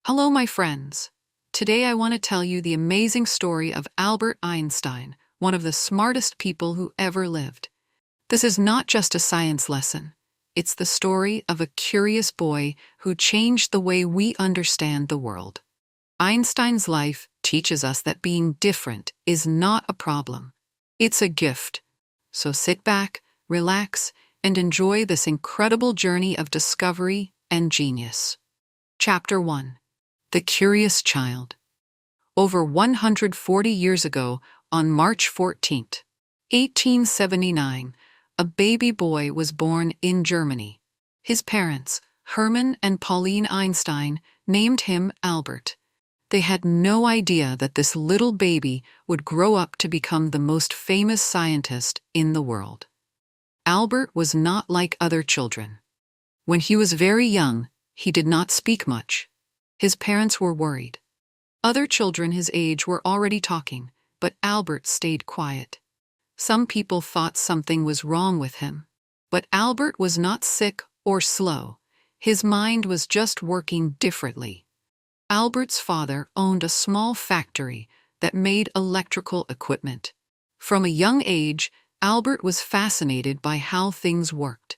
Hello, my friends. Today I want to tell you the amazing story of Albert Einstein, one of the smartest people who ever lived. This is not just a science lesson. It's the story of a curious boy who changed the way we understand the world. Einstein's life teaches us that being different is not a problem. It's a gift. So sit back, relax, and enjoy this incredible journey of discovery and genius. Chapter 1. The Curious Child. Over 140 years ago, on March 14, 1879, a baby boy was born in Germany. His parents, Hermann and Pauline Einstein, named him Albert. They had no idea that this little baby would grow up to become the most famous scientist in the world. Albert was not like other children. When he was very young, he did not speak much. His parents were worried. Other children his age were already talking, but Albert stayed quiet. Some people thought something was wrong with him. But Albert was not sick or slow. His mind was just working differently. Albert's father owned a small factory that made electrical equipment. From a young age, Albert was fascinated by how things worked.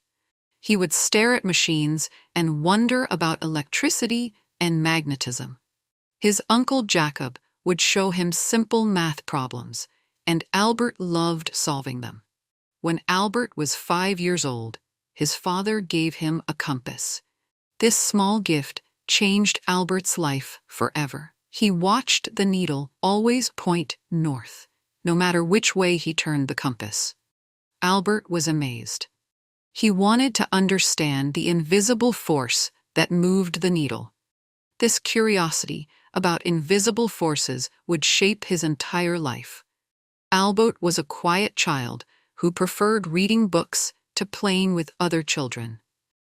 He would stare at machines and wonder about electricity and magnetism. His uncle Jacob would show him simple math problems, and Albert loved solving them. When Albert was 5 years old, his father gave him a compass. This small gift changed Albert's life forever. He watched the needle always point north, no matter which way he turned the compass. Albert was amazed. He wanted to understand the invisible force that moved the needle. This curiosity about invisible forces would shape his entire life. Albert was a quiet child who preferred reading books to playing with other children.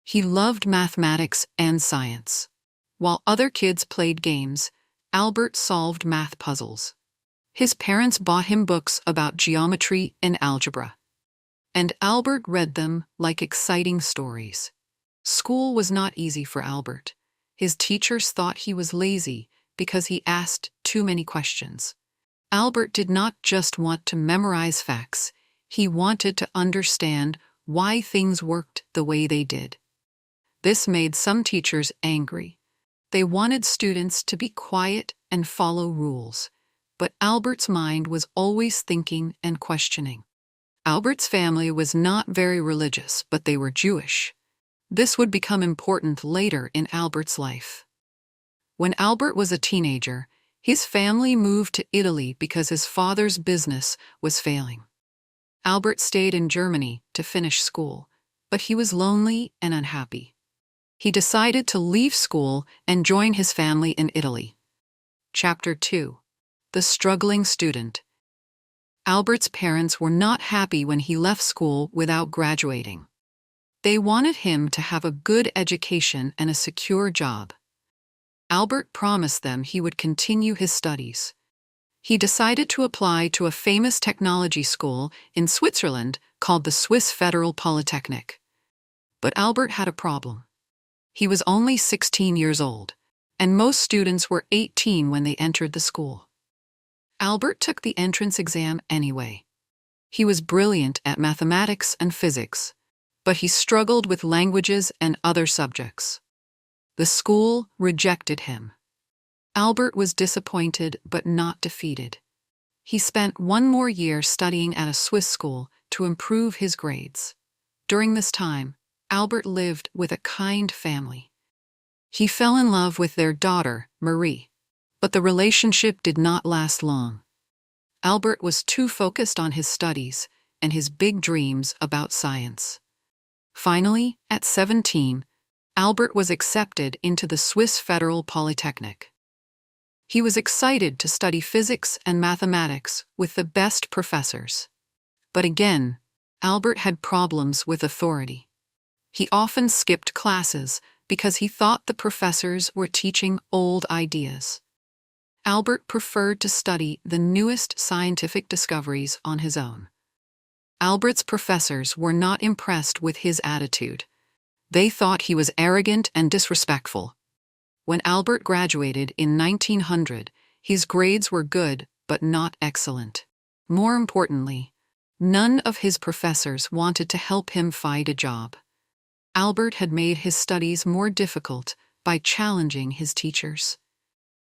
He loved mathematics and science. While other kids played games, Albert solved math puzzles. His parents bought him books about geometry and algebra, and Albert read them like exciting stories. School was not easy for Albert. His teachers thought he was lazy because he asked too many questions. Albert did not just want to memorize facts, he wanted to understand why things worked the way they did. This made some teachers angry. They wanted students to be quiet and follow rules, but Albert's mind was always thinking and questioning. Albert's family was not very religious, but they were Jewish. This would become important later in Albert's life. When Albert was a teenager, his family moved to Italy because his father's business was failing. Albert stayed in Germany to finish school, but he was lonely and unhappy. He decided to leave school and join his family in Italy. Chapter 2. The Struggling Student. Albert's parents were not happy when he left school without graduating. They wanted him to have a good education and a secure job. Albert promised them he would continue his studies. He decided to apply to a famous technology school in Switzerland called the Swiss Federal Polytechnic. But Albert had a problem. He was only 16 years old, and most students were 18 when they entered the school. Albert took the entrance exam anyway. He was brilliant at mathematics and physics, but he struggled with languages and other subjects. The school rejected him. Albert was disappointed but not defeated. He spent one more year studying at a Swiss school to improve his grades. During this time, Albert lived with a kind family. He fell in love with their daughter, Marie, but the relationship did not last long. Albert was too focused on his studies and his big dreams about science. Finally, at 17, Albert was accepted into the Swiss Federal Polytechnic. He was excited to study physics and mathematics with the best professors. But again, Albert had problems with authority. He often skipped classes because he thought the professors were teaching old ideas. Albert preferred to study the newest scientific discoveries on his own. Albert's professors were not impressed with his attitude. They thought he was arrogant and disrespectful. When Albert graduated in 1900, his grades were good but not excellent. More importantly, none of his professors wanted to help him find a job. Albert had made his studies more difficult by challenging his teachers.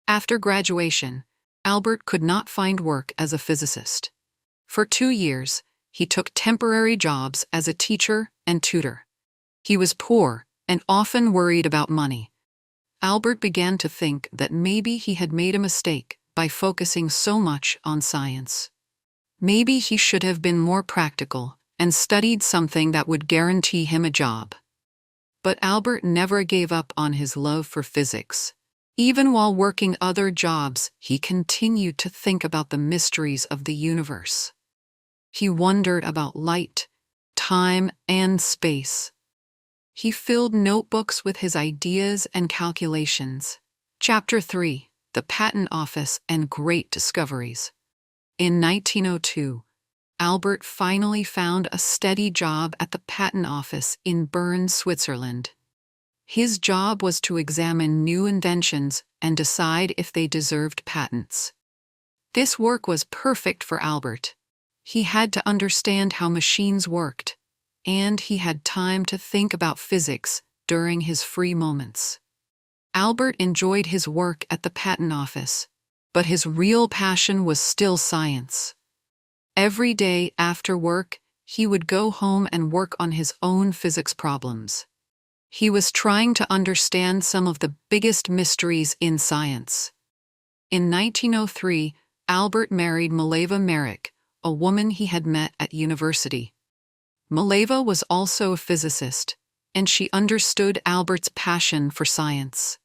After graduation, Albert could not find work as a physicist. For 2 years, he took temporary jobs as a teacher and tutor. He was poor and often worried about money. Albert began to think that maybe he had made a mistake by focusing so much on science. Maybe he should have been more practical and studied something that would guarantee him a job. But Albert never gave up on his love for physics. Even while working other jobs, he continued to think about the mysteries of the universe. He wondered about light, time, and space. He filled notebooks with his ideas and calculations. Chapter 3: The Patent Office and Great Discoveries. In 1902, Albert finally found a steady job at the Patent Office in Bern, Switzerland. His job was to examine new inventions and decide if they deserved patents. This work was perfect for Albert. He had to understand how machines worked, and he had time to think about physics during his free moments. Albert enjoyed his work at the Patent Office, but his real passion was still science. Every day after work, he would go home and work on his own physics problems. He was trying to understand some of the biggest mysteries in science. In 1903, Albert married Mileva Merrick, a woman he had met at university. Mileva was also a physicist, and she understood Albert's passion for science.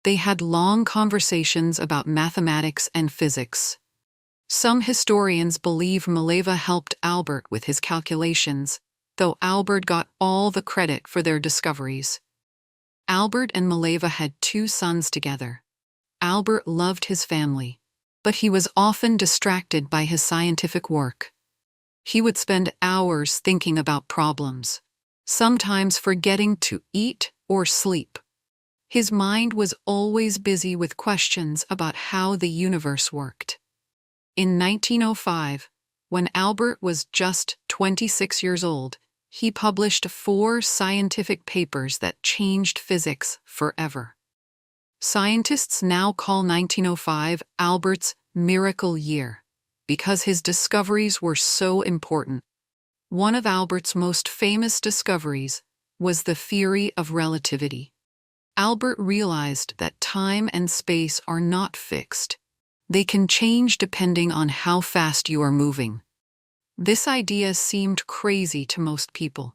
They had long conversations about mathematics and physics. Some historians believe Mileva helped Albert with his calculations, though Albert got all the credit for their discoveries. Albert and Mileva had 2 sons together. Albert loved his family, but he was often distracted by his scientific work. He would spend hours thinking about problems, sometimes forgetting to eat or sleep. His mind was always busy with questions about how the universe worked. In 1905, when Albert was just 26 years old, he published 4 scientific papers that changed physics forever. Scientists now call 1905 Albert's miracle year because his discoveries were so important. One of Albert's most famous discoveries was the theory of relativity. Albert realized that time and space are not fixed. They can change depending on how fast you are moving. This idea seemed crazy to most people,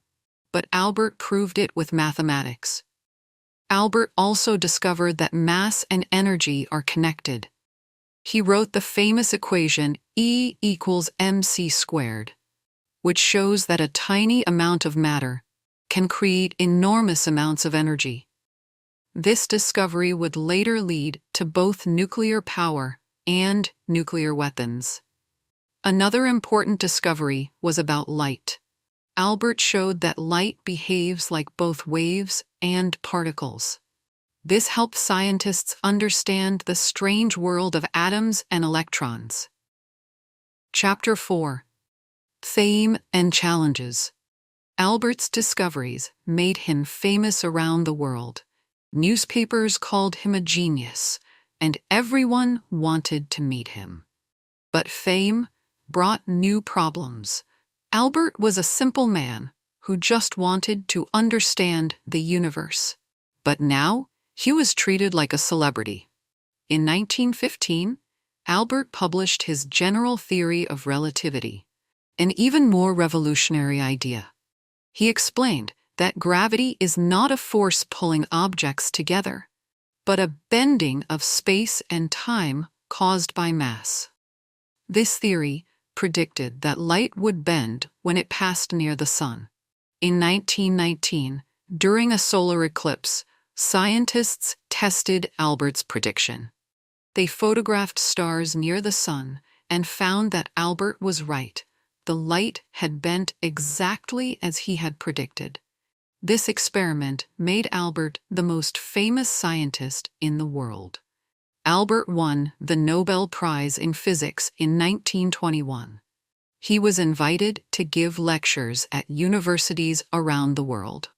but Albert proved it with mathematics. Albert also discovered that mass and energy are connected. He wrote the famous equation E equals mc squared, which shows that a tiny amount of matter can create enormous amounts of energy. This discovery would later lead to both nuclear power and nuclear weapons. Another important discovery was about light. Albert showed that light behaves like both waves and particles. This helped scientists understand the strange world of atoms and electrons. Chapter 4: Fame and Challenges. Albert's discoveries made him famous around the world. Newspapers called him a genius, and everyone wanted to meet him. But fame brought new problems. Albert was a simple man who just wanted to understand the universe. But now, he was treated like a celebrity. In 1915, Albert published his general theory of relativity, an even more revolutionary idea. He explained that gravity is not a force pulling objects together, but a bending of space and time caused by mass. This theory predicted that light would bend when it passed near the sun. In 1919, during a solar eclipse, scientists tested Albert's prediction. They photographed stars near the sun and found that Albert was right. The light had bent exactly as he had predicted. This experiment made Albert the most famous scientist in the world. Albert won the Nobel Prize in Physics in 1921. He was invited to give lectures at universities around the world.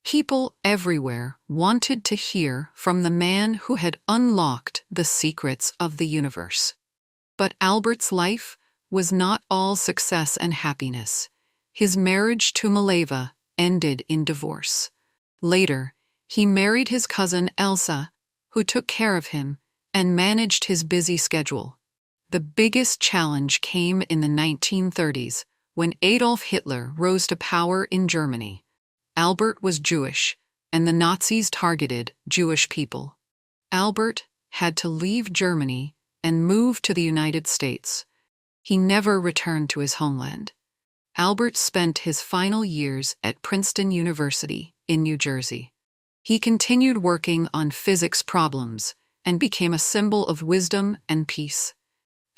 People everywhere wanted to hear from the man who had unlocked the secrets of the universe. But Albert's life was not all success and happiness. His marriage to Mileva ended in divorce. Later, he married his cousin Elsa, who took care of him and managed his busy schedule. The biggest challenge came in the 1930s, when Adolf Hitler rose to power in Germany. Albert was Jewish, and the Nazis targeted Jewish people. Albert had to leave Germany and move to the United States. He never returned to his homeland. Albert spent his final years at Princeton University in New Jersey. He continued working on physics problems and became a symbol of wisdom and peace.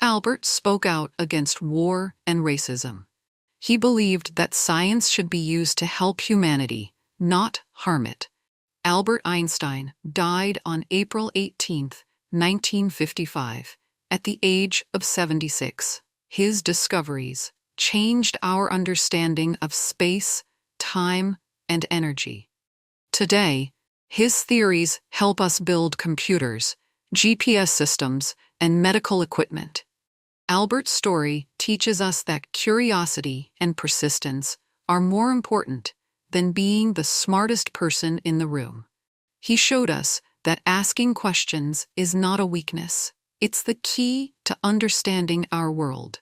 Albert spoke out against war and racism. He believed that science should be used to help humanity, not harm it. Albert Einstein died on April 18, 1955, at the age of 76. His discoveries changed our understanding of space, time, and energy. Today, his theories help us build computers, GPS systems, and medical equipment. Albert's story teaches us that curiosity and persistence are more important than being the smartest person in the room. He showed us that asking questions is not a weakness. It's the key to understanding our world.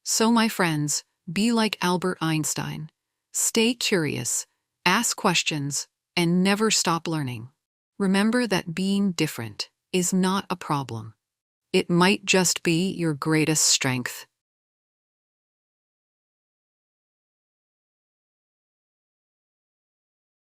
So, my friends, be like Albert Einstein. Stay curious, ask questions, and never stop learning. Remember that being different is not a problem. It might just be your greatest strength.